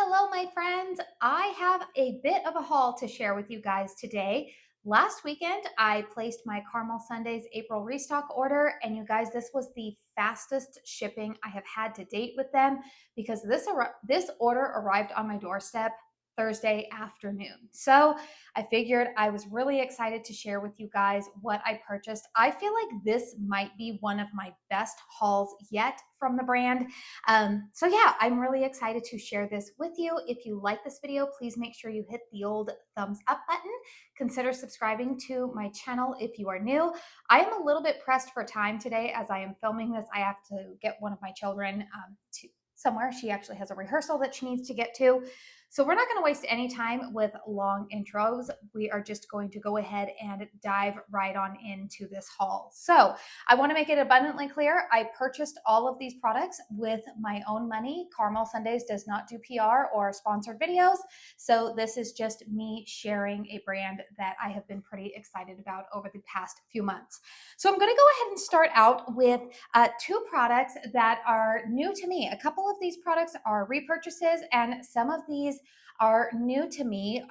Hello, my friends. I have a bit of a haul to share with you guys today. Last weekend, I placed my Caramel Sundays April restock order, and you guys, this was the fastest shipping I have had to date with them because this order arrived on my doorstep Thursday afternoon. So I figured I was really excited to share with you guys what I purchased. I feel like this might be one of my best hauls yet from the brand. So yeah, I'm really excited to share this with you. If you like this video, please make sure you hit the old thumbs up button. Consider subscribing to my channel if you are new. I am a little bit pressed for time today as I am filming this. I have to get one of my children to somewhere. She actually has a rehearsal that she needs to get to. So we're not going to waste any time with long intros. We are just going to go ahead and dive right on into this haul. So I want to make it abundantly clear, I purchased all of these products with my own money. Caramel Sundays does not do PR or sponsored videos, so this is just me sharing a brand that I have been pretty excited about over the past few months. So I'm going to go ahead and start out with two products that are new to me. A couple of these products are repurchases, and some of these are new to me.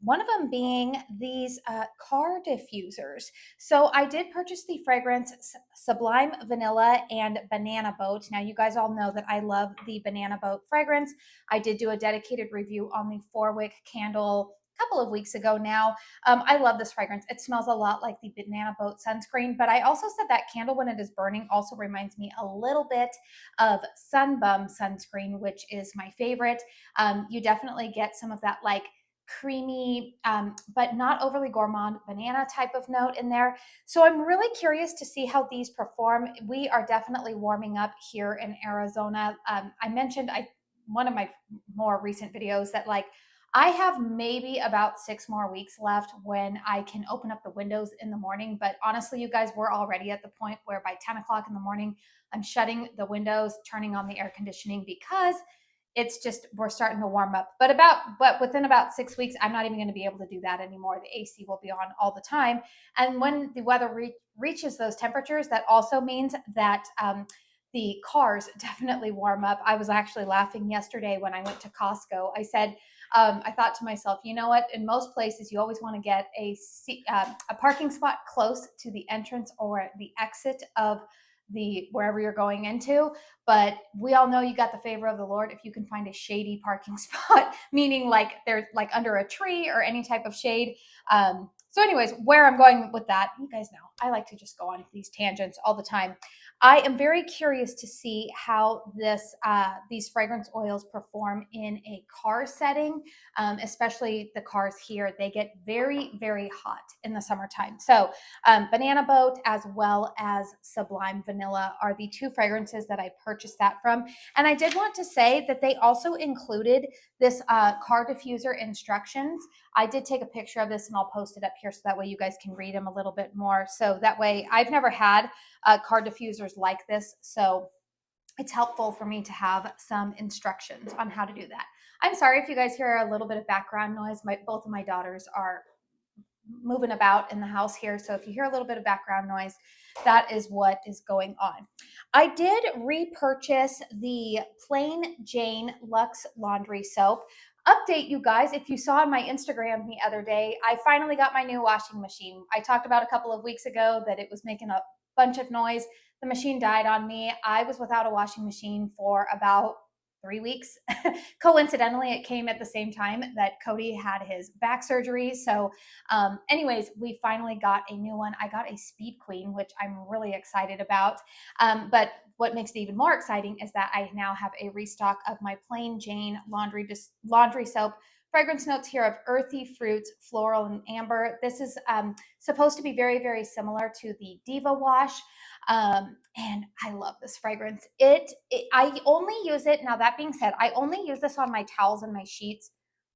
One of them being these car diffusers. So I did purchase the fragrance Sublime Vanilla and Banana Boat. Now you guys all know that I love the Banana Boat fragrance. I did do a dedicated review on the 4-wick candle a couple of weeks ago now. I love this fragrance. It smells a lot like the Banana Boat sunscreen, but I also said that candle when it is burning also reminds me a little bit of Sunbum sunscreen, which is my favorite. You definitely get some of that like creamy, but not overly gourmand banana type of note in there. So I'm really curious to see how these perform. We are definitely warming up here in Arizona. I mentioned one of my more recent videos that like I have maybe about 6 more weeks left when I can open up the windows in the morning. But honestly, you guys, we're already at the point where by 10 o'clock in the morning, I'm shutting the windows, turning on the air conditioning because it's just we're starting to warm up. But within about 6 weeks, I'm not even going to be able to do that anymore. The AC will be on all the time, and when the weather reaches those temperatures, that also means that the cars definitely warm up. I was actually laughing yesterday when I went to Costco. I said, I thought to myself, you know what? In most places, you always want to get a parking spot close to the entrance or the exit of the wherever you're going into, but we all know you got the favor of the Lord if you can find a shady parking spot, meaning like they're like under a tree or any type of shade. So anyways, where I'm going with that, you guys know I like to just go on these tangents all the time. I am very curious to see how these fragrance oils perform in a car setting, especially the cars here. They get very, very hot in the summertime. So Banana Boat as well as Sublime Vanilla are the two fragrances that I purchased that from. And I did want to say that they also included this car diffuser instructions. I did take a picture of this and I'll post it up here so that way you guys can read them a little bit more. So that way I've never had car diffusers like this. So it's helpful for me to have some instructions on how to do that. I'm sorry if you guys hear a little bit of background noise. Both of my daughters are moving about in the house here. So if you hear a little bit of background noise, that is what is going on. I did repurchase the Plain Jane Luxe Laundry Soap. Update, you guys, if you saw on my Instagram the other day, I finally got my new washing machine. I talked about a couple of weeks ago that it was making a bunch of noise. The machine died on me. I was without a washing machine for about 3 weeks. Coincidentally, it came at the same time that Cody had his back surgery. So anyways, we finally got a new one. I got a Speed Queen, which I'm really excited about. But what makes it even more exciting is that I now have a restock of my Plain Jane laundry soap. Fragrance notes here of earthy fruits, floral, and amber. This is supposed to be very, very similar to the Diva Wash. And I love this fragrance. I only use it, now that being said, I only use this on my towels and my sheets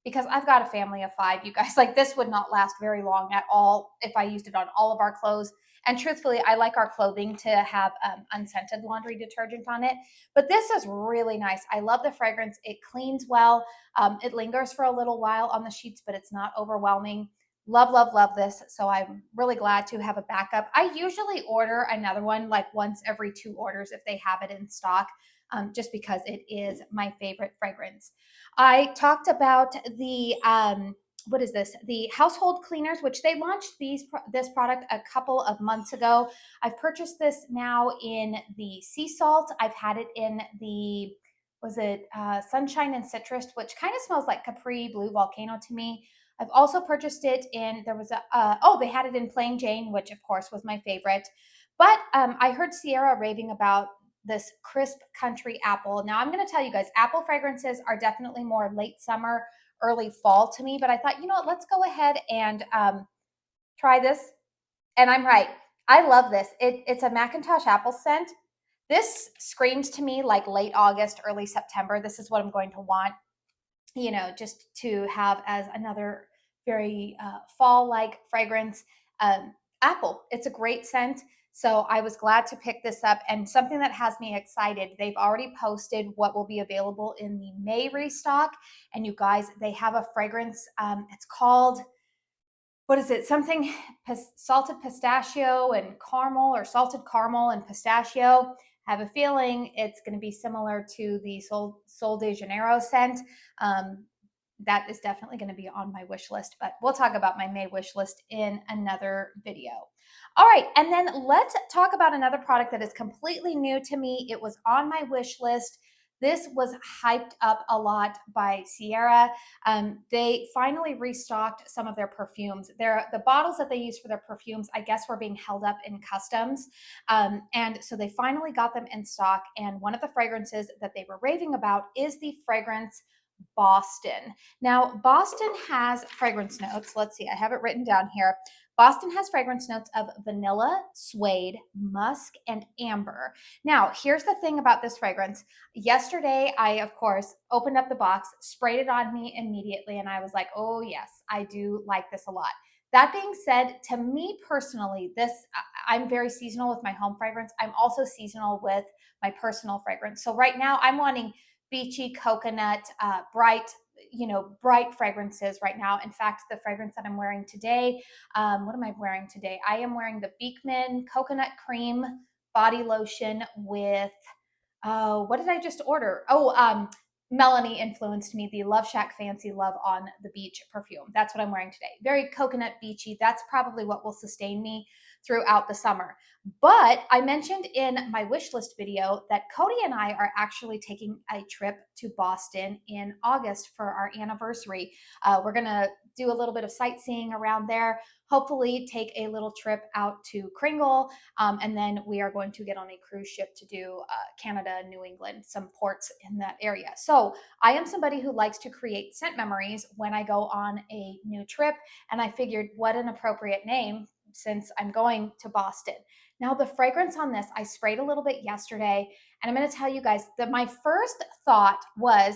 because I've got a family of 5, you guys. Like this would not last very long at all if I used it on all of our clothes. And truthfully, I like our clothing to have unscented laundry detergent on it. But this is really nice. I love the fragrance. It cleans well. It lingers for a little while on the sheets, but it's not overwhelming. Love, love, love this. So I'm really glad to have a backup. I usually order another one like once every 2 orders if they have it in stock. just because it is my favorite fragrance. I talked about the what is this? The household cleaners, which they launched this product a couple of months ago. I've purchased this now in the sea salt. I've had it in the sunshine and citrus, which kind of smells like Capri Blue Volcano to me. I've also purchased it in they had it in Plain Jane, which of course was my favorite. But I heard Sierra raving about this crisp country apple. Now I'm going to tell you guys, apple fragrances are definitely more late summer, early fall to me. But I thought, you know what, let's go ahead and try this. And I'm right. I love this. It's a Macintosh apple scent. This screams to me like late August, early September. This is what I'm going to want, just to have as another very fall-like fragrance. Apple, it's a great scent. So I was glad to pick this up, and something that has me excited, they've already posted what will be available in the May restock. And you guys, they have a fragrance. It's called, what is it? Something salted pistachio and caramel, or salted caramel and pistachio. I have a feeling it's going to be similar to the Sol de Janeiro scent. That is definitely going to be on my wish list, but we'll talk about my May wish list in another video. All right, and then let's talk about another product that is completely new to me. It was on my wish list. This was hyped up a lot by Sierra. They finally restocked some of their perfumes. The bottles that they use for their perfumes, I guess, were being held up in customs. And so they finally got them in stock. And one of the fragrances that they were raving about is the fragrance Boston. Now, Boston has fragrance notes. Let's see, I have it written down here. Boston has fragrance notes of vanilla, suede, musk, and amber. Now, here's the thing about this fragrance. Yesterday, I, of course, opened up the box, sprayed it on me immediately, and I was like, oh, yes, I do like this a lot. That being said, to me personally, I'm very seasonal with my home fragrance. I'm also seasonal with my personal fragrance. So right now, I'm wanting beachy, coconut, bright fragrances right now. In fact, the fragrance that I'm wearing today, what am I wearing today? I am wearing the Beekman Coconut Cream Body Lotion with, what did I just order? Melanie influenced me, the Love Shack Fancy Love on the Beach perfume. That's what I'm wearing today. Very coconut beachy. That's probably what will sustain me throughout the summer. But I mentioned in my wish list video that Cody and I are actually taking a trip to Boston in August for our anniversary. We're going to do a little bit of sightseeing around there, hopefully take a little trip out to Kringle, and then we are going to get on a cruise ship to do Canada, New England, some ports in that area. So I am somebody who likes to create scent memories when I go on a new trip, and I figured what an appropriate name since I'm going to Boston. Now, the fragrance on this, I sprayed a little bit yesterday, and I'm going to tell you guys that my first thought was,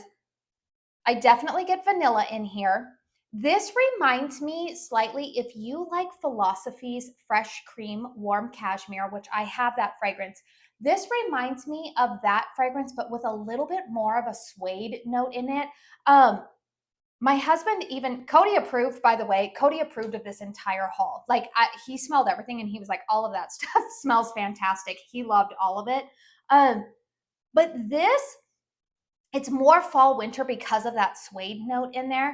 I definitely get vanilla in here. This reminds me slightly, if you like Philosophy's Fresh Cream Warm Cashmere, which I have that fragrance. This reminds me of that fragrance, but with a little bit more of a suede note in it. My husband, even Cody approved, by the way, Cody approved of this entire haul. Like he smelled everything and he was like, all of that stuff smells fantastic. He loved all of it. But this, it's more fall winter because of that suede note in there.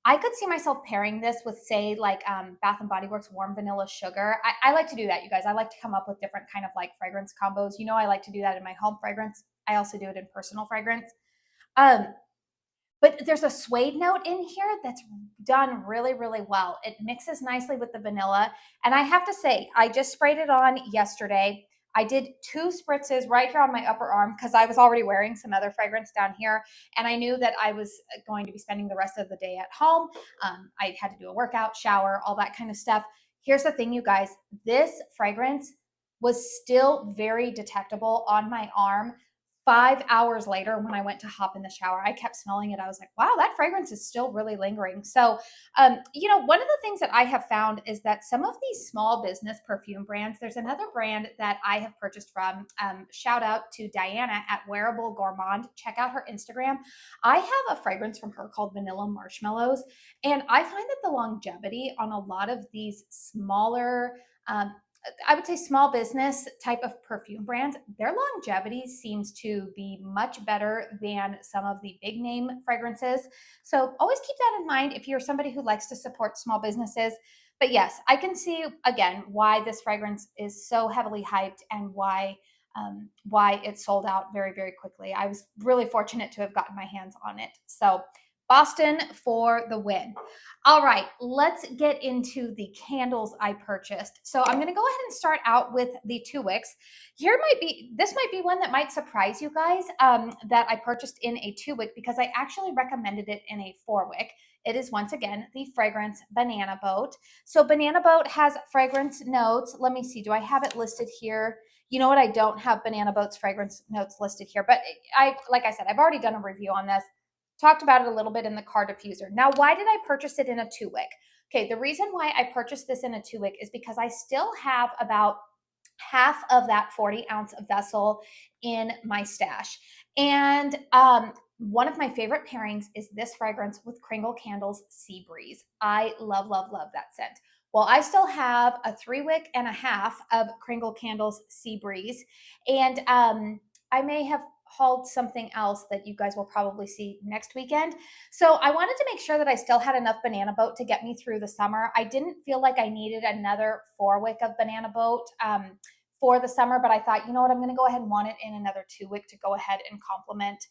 I could see myself pairing this with, say, like Bath and Body Works Warm Vanilla Sugar. I like to do that, you guys. I like to come up with different kind of like fragrance combos. You know, I like to do that in my home fragrance. I also do it in personal fragrance. But there's a suede note in here that's done really, really well. It mixes nicely with the vanilla. And I have to say, I just sprayed it on yesterday. I did 2 spritzes right here on my upper arm because I was already wearing some other fragrance down here. And I knew that I was going to be spending the rest of the day at home. I had to do a workout, shower, all that kind of stuff. Here's the thing, you guys. This fragrance was still very detectable on my arm 5 hours later when I went to hop in the shower. I kept smelling it. I was like, wow, that fragrance is still really lingering. So, one of the things that I have found is that some of these small business perfume brands, there's another brand that I have purchased from, shout out to Diana at Wearable Gourmand. Check out her Instagram. I have a fragrance from her called Vanilla Marshmallows. And I find that the longevity on a lot of these smaller, I would say small business type of perfume brands, their longevity seems to be much better than some of the big name fragrances. So always keep that in mind if you're somebody who likes to support small businesses. But yes, I can see again why this fragrance is so heavily hyped and why it sold out very, very quickly. I was really fortunate to have gotten my hands on it. So Boston for the win. All right, let's get into the candles I purchased. So I'm going to go ahead and start out with the 2 wicks. This might be one that might surprise you guys, that I purchased in a 2 wick because I actually recommended it in a 4 wick. It is once again the fragrance Banana Boat. So Banana Boat has fragrance notes. Let me see, do I have it listed here? You know what? I don't have Banana Boat's fragrance notes listed here, but like I said, I've already done a review on this. Talked about it a little bit in the car diffuser. Now, why did I purchase it in a 2 wick? Okay, the reason why I purchased this in a 2 wick is because I still have about half of that 40-ounce vessel in my stash. And one of my favorite pairings is this fragrance with Kringle Candles Sea Breeze. I love, love, love that scent. Well, I still have a 3 wick and a half of Kringle Candles Sea Breeze. And I may have hauled something else that you guys will probably see next weekend. So I wanted to make sure that I still had enough Banana Boat to get me through the summer. I didn't feel like I needed another 4 wick of Banana Boat for the summer, but I thought, you know what, I'm going to go ahead and want it in another 2 wick to go ahead and complement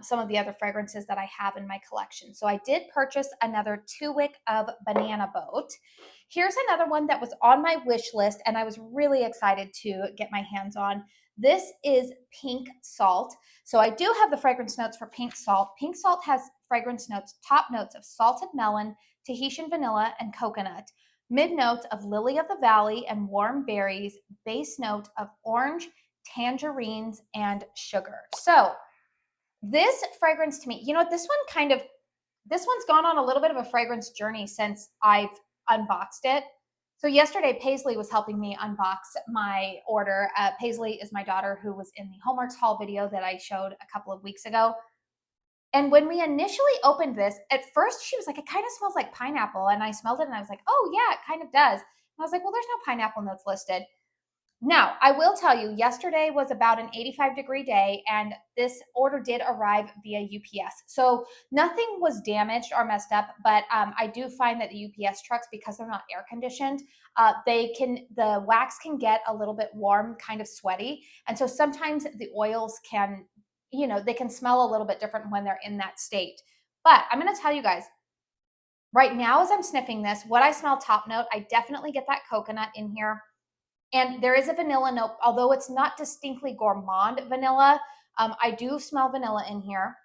some of the other fragrances that I have in my collection. So I did purchase another 2 wick of Banana Boat. Here's another one that was on my wish list and I was really excited to get my hands on. This is Pink Salt. So I do have the fragrance notes for Pink Salt. Pink Salt has fragrance notes, top notes of salted melon, Tahitian vanilla, and coconut. Mid notes of lily of the valley and warm berries. Base note of orange, tangerines, and sugar. So this fragrance to me, you know, this one's gone on a little bit of a fragrance journey since I've unboxed it. So yesterday, Paisley was helping me unbox my order. Paisley is my daughter who was in the Homeworks haul video that I showed a couple of weeks ago. And when we initially opened this, at first she was like, it kind of smells like pineapple. And I smelled it and I was like, oh yeah, it kind of does. And I was like, well, there's no pineapple notes listed. Now, I will tell you, yesterday was about an 85-degree day, and this order did arrive via UPS. So nothing was damaged or messed up, but I do find that the UPS trucks, because they're not air conditioned, the wax can get a little bit warm, kind of sweaty. And so sometimes the oils can, they can smell a little bit different when they're in that state. But I'm going to tell you guys, right now as I'm sniffing this, what I smell top note, I definitely get that coconut in here. And there is a vanilla note, although it's not distinctly gourmand vanilla. I do smell vanilla in here.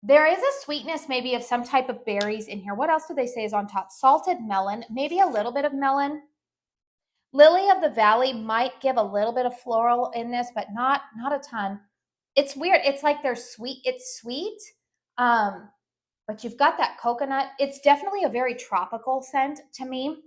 There is a sweetness maybe of some type of berries in here. What else do they say is on top? Salted melon, maybe a little bit of melon. Lily of the Valley might give a little bit of floral in this, but not a ton. It's weird. It's like they're sweet. It's sweet, but you've got that coconut. It's definitely a very tropical scent to me.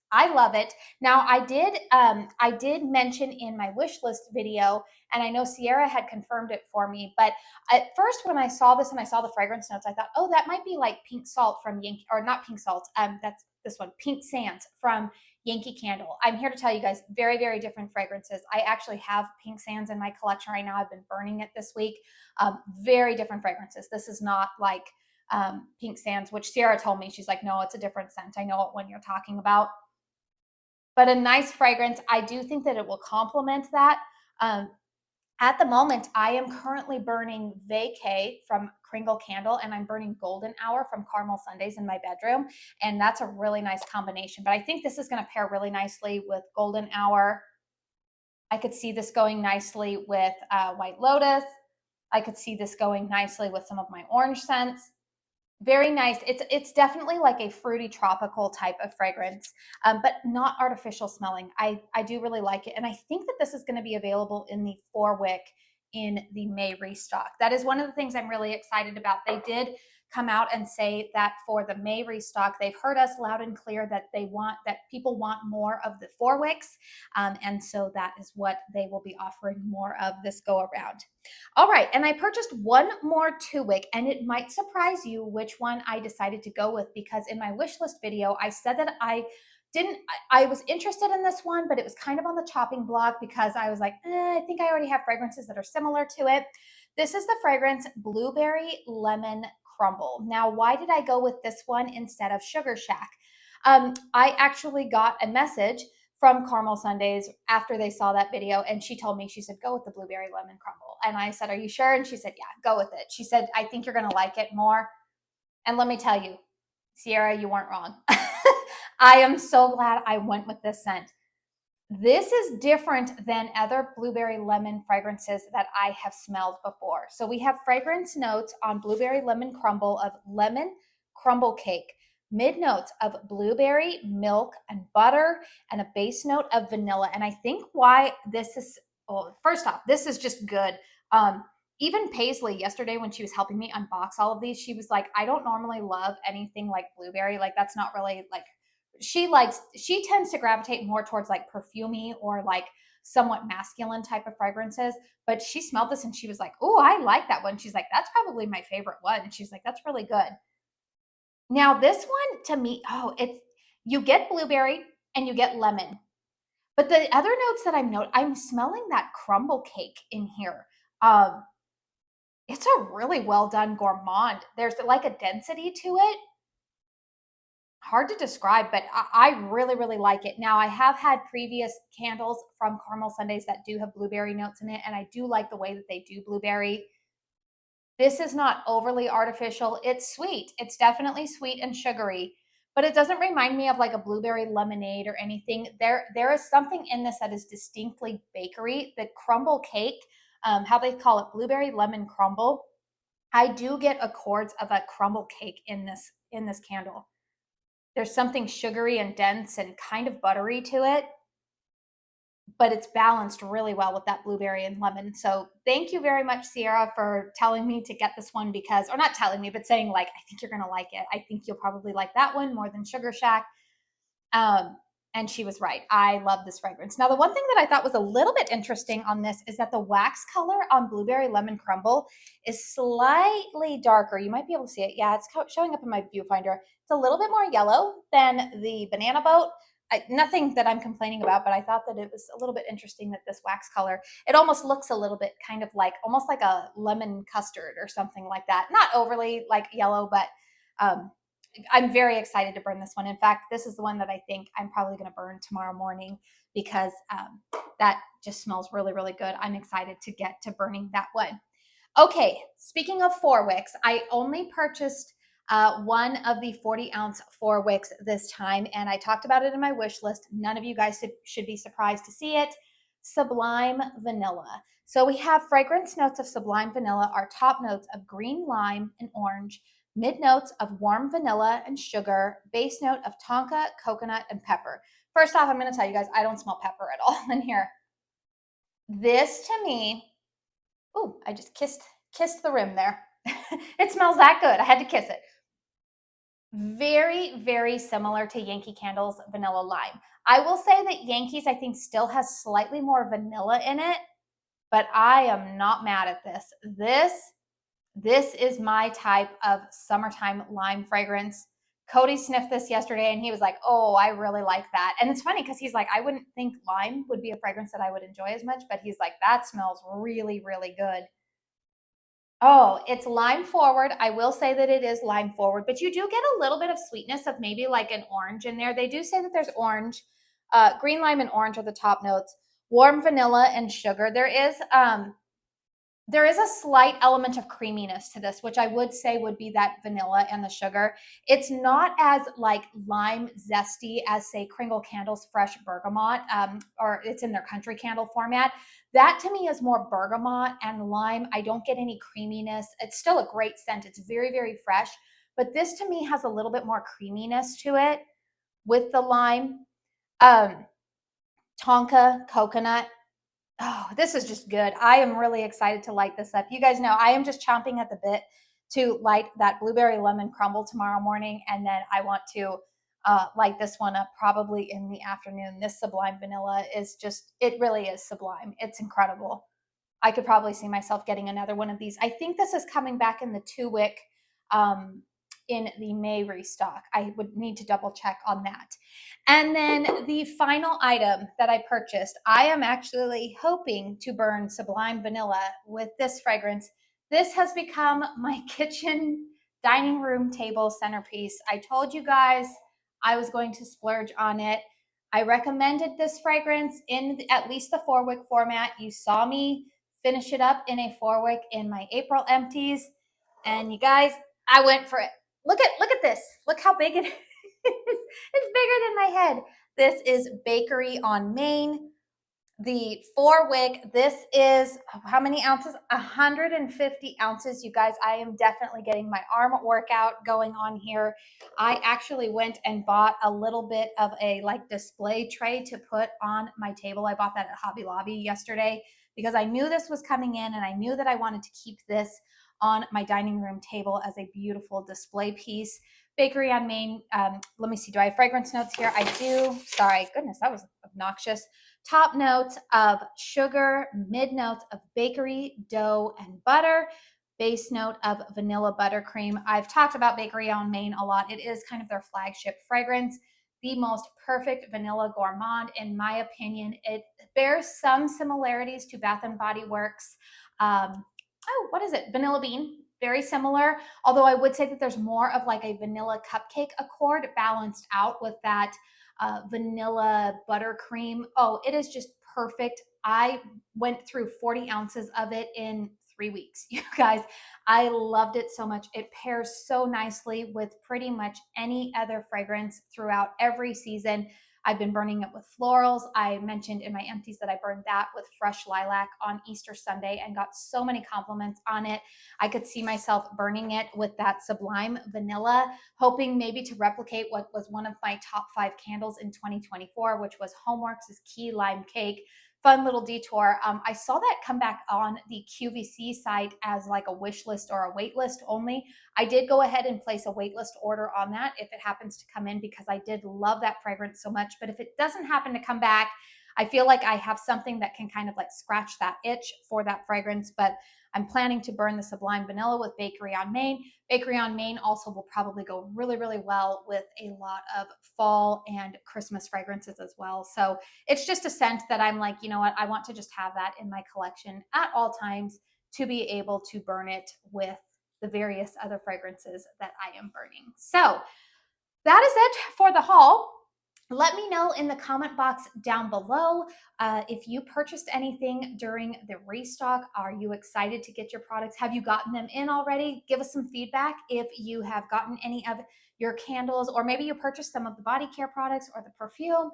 I love it. Now I did mention in my wish list video, and I know Sierra had confirmed it for me, but at first when I saw this and I saw the fragrance notes, I thought, oh, that might be like Pink Salt from Yankee, or not Pink Salt, that's this one, Pink Sands from Yankee Candle. I'm here to tell you guys, very, very different fragrances. I actually have Pink Sands in my collection right now. I've been burning it this week. Very different fragrances. This is not like Pink Sands, which Sierra told me, she's like, no, it's a different scent. I know what one you're talking about. But a nice fragrance. I do think that it will complement that. At the moment, I am currently burning Vacay from Kringle Candle, and I'm burning Golden Hour from Caramel Sundays in my bedroom. And that's a really nice combination. But I think this is going to pair really nicely with Golden Hour. I could see this going nicely with White Lotus. I could see this going nicely with some of my orange scents. Very nice. It's definitely like a fruity tropical type of fragrance, but not artificial smelling. I do really like it. And I think that this is going to be available in the 4 wick in the May restock. That is one of the things I'm really excited about. They did come out and say that for the May restock, they've heard us loud and clear that people want more of the 4 wicks. And so that is what they will be offering more of this go around. All right, and I purchased one more 2 wick, and it might surprise you which one I decided to go with, because in my wish list video, I said that I I was interested in this one, but it was kind of on the chopping block because I was like, I think I already have fragrances that are similar to it. This is the fragrance Blueberry Lemon Crumble. Now, why did I go with this one instead of Sugar Shack? I actually got a message from Caramel Sundays after they saw that video, and she told me, she said, go with the Blueberry Lemon Crumble. And I said, are you sure? And she said, yeah, go with it. She said, I think you're going to like it more. And let me tell you, Sierra, you weren't wrong. I am so glad I went with this scent. This is different than other blueberry lemon fragrances that I have smelled before. So we have fragrance notes on Blueberry Lemon Crumble of lemon crumble cake, mid notes of blueberry, milk, and butter, and a base note of vanilla. And I think why this is, well, first off, this is just good. Even Paisley yesterday when she was helping me unbox all of these, she was like, I don't normally love anything like blueberry. Like that's not really like, she tends to gravitate more towards like perfumey or like somewhat masculine type of fragrances, but she smelled this and she was like, oh, I like that one. She's like, that's probably my favorite one. And she's like, that's really good. Now this one to me, you get blueberry and you get lemon, but the other notes that I'm smelling that crumble cake in here. It's a really well done gourmand. There's like a density to it. Hard to describe, but I really, really like it. Now, I have had previous candles from Caramel Sundays that do have blueberry notes in it, and I do like the way that they do blueberry. This is not overly artificial. It's sweet. It's definitely sweet and sugary, but it doesn't remind me of like a blueberry lemonade or anything. There is something in this that is distinctly bakery. The crumble cake, how they call it, blueberry lemon crumble. I do get accords of a crumble cake in this candle. There's something sugary and dense and kind of buttery to it, but it's balanced really well with that blueberry and lemon. So thank you very much, Sierra, for telling me to get this one because, or not telling me, but saying like, I think you're going to like it. I think you'll probably like that one more than Sugar Shack. And she was right. I love this fragrance. Now, the one thing that I thought was a little bit interesting on this is that the wax color on Blueberry Lemon Crumble is slightly darker. You might be able to see it. Yeah, it's showing up in my viewfinder. It's a little bit more yellow than the Banana Boat. Nothing that I'm complaining about, but I thought that it was a little bit interesting that this wax color, it almost looks a little bit kind of like, almost like a lemon custard or something like that. Not overly like yellow, but I'm very excited to burn this one. In fact, this is the one that I think I'm probably going to burn tomorrow morning because that just smells really, really good. I'm excited to get to burning that one. Okay, speaking of 4 wicks, I only purchased one of the 40-ounce 4 wicks this time, and I talked about it in my wish list. None of you guys should be surprised to see it. Sublime Vanilla. So we have fragrance notes of Sublime Vanilla, our top notes of green lime and orange, mid notes of warm vanilla and sugar, base note of tonka, coconut, and pepper. First off, I'm going to tell you guys, I don't smell pepper at all in here. This to me, oh, I just kissed the rim there. It smells that good. I had to kiss it. Very, very similar to Yankee Candle's Vanilla Lime. I will say that Yankees, I think, still has slightly more vanilla in it, but I am not mad at this. This is my type of summertime lime fragrance. Cody sniffed this yesterday and he was like, oh, I really like that. And it's funny because he's like, I wouldn't think lime would be a fragrance that I would enjoy as much, but he's like, that smells really, really good. Oh, it's lime forward. I will say that it is lime forward, but you do get a little bit of sweetness of maybe like an orange in there. They do say that there's orange, green lime and orange are the top notes, warm vanilla and sugar. There is a slight element of creaminess to this, which I would say would be that vanilla and the sugar. It's not as like lime zesty as say Kringle Candle's Fresh Bergamot, or it's in their country candle format. That to me is more bergamot and lime. I don't get any creaminess. It's still a great scent. It's very, very fresh, but this to me has a little bit more creaminess to it with the lime. Tonka, coconut. Oh, this is just good. I am really excited to light this up. You guys know I am just chomping at the bit to light that blueberry lemon crumble tomorrow morning. And then I want to light this one up probably in the afternoon. This Sublime Vanilla is just, it really is sublime. It's incredible. I could probably see myself getting another one of these. I think this is coming back in the 2 wick in the May restock. I would need to double check on that. And then the final item that I purchased, I am actually hoping to burn Sublime Vanilla with this fragrance. This has become my kitchen dining room table centerpiece. I told you guys I was going to splurge on it. I recommended this fragrance in at least the 4-wick format. You saw me finish it up in a 4-wick in my April empties. And you guys, I went for it. Look at this. Look how big it is. It's bigger than my head. This is Bakery on Main. The 4-wick, this is how many ounces? 150 ounces. You guys, I am definitely getting my arm workout going on here. I actually went and bought a little bit of a like display tray to put on my table. I bought that at Hobby Lobby yesterday because I knew this was coming in and I knew that I wanted to keep this on my dining room table as a beautiful display piece. Bakery on Main. Let me see. Do I have fragrance notes here? I do. Sorry. Goodness, that was obnoxious. Top notes of sugar, mid notes of bakery, dough, and butter, base note of vanilla buttercream. I've talked about Bakery on Main a lot. It is kind of their flagship fragrance, the most perfect vanilla gourmand, in my opinion. It bears some similarities to Bath and Body Works. What is it? Vanilla Bean. Very similar, although I would say that there's more of like a vanilla cupcake accord balanced out with that vanilla buttercream. Oh, it is just perfect. I went through 40 ounces of it in 3 weeks. You guys, I loved it so much. It pairs so nicely with pretty much any other fragrance throughout every season. I've been burning it with florals. I mentioned in my empties that I burned that with fresh lilac on Easter Sunday and got so many compliments on it. I could see myself burning it with that Sublime Vanilla, hoping maybe to replicate what was one of my top 5 candles in 2024, which was Homeworks' Key Lime Cake. Fun little detour. I saw that come back on the QVC site as like a wish list or a wait list only. I did go ahead and place a waitlist order on that if it happens to come in because I did love that fragrance so much. But if it doesn't happen to come back, I feel like I have something that can kind of like scratch that itch for that fragrance. But I'm planning to burn the Sublime Vanilla with Bakery on Main. Bakery on Main also will probably go really, really well with a lot of fall and Christmas fragrances as well. So it's just a scent that I'm like, you know what, I want to just have that in my collection at all times to be able to burn it with the various other fragrances that I am burning. So that is it for the haul. Let me know in the comment box down below if you purchased anything during the restock. Are you excited to get your products? Have you gotten them in already? Give us some feedback if you have gotten any of your candles, or maybe you purchased some of the body care products or the perfume.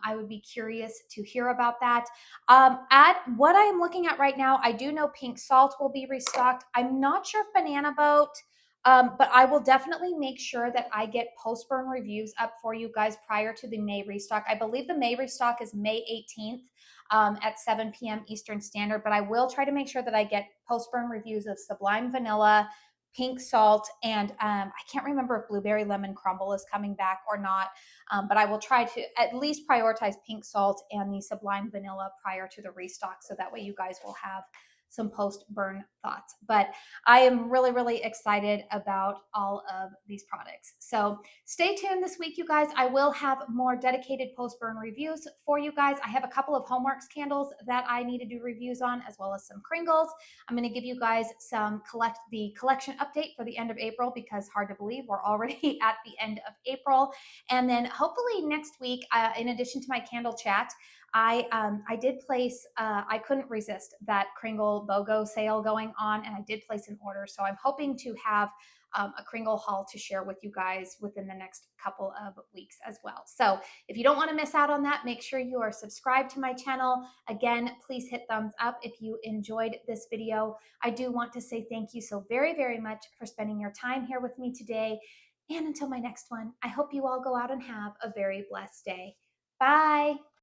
I would be curious to hear about that. At what I am looking at right now, I do know Pink Salt will be restocked. I'm not sure if Banana Boat, but I will definitely make sure that I get post-burn reviews up for you guys prior to the May restock. I believe the May restock is May 18th at 7 p.m. Eastern Standard, but I will try to make sure that I get post-burn reviews of Sublime Vanilla, Pink Salt, and I can't remember if Blueberry Lemon Crumble is coming back or not, but I will try to at least prioritize Pink Salt and the Sublime Vanilla prior to the restock, so that way you guys will have some post-burn thoughts. But I am really, really excited about all of these products. So stay tuned this week, you guys. I will have more dedicated post-burn reviews for you guys. I have a couple of Homeworks candles that I need to do reviews on, as well as some Kringles. I'm going to give you guys the collection update for the end of April, because hard to believe we're already at the end of April. And then hopefully next week, in addition to my candle chat, I did place, I couldn't resist that Kringle BOGO sale going on, and I did place an order. So I'm hoping to have a Kringle haul to share with you guys within the next couple of weeks as well. So if you don't want to miss out on that, make sure you are subscribed to my channel. Again, please hit thumbs up if you enjoyed this video. I do want to say thank you so very, very much for spending your time here with me today. And until my next one, I hope you all go out and have a very blessed day. Bye.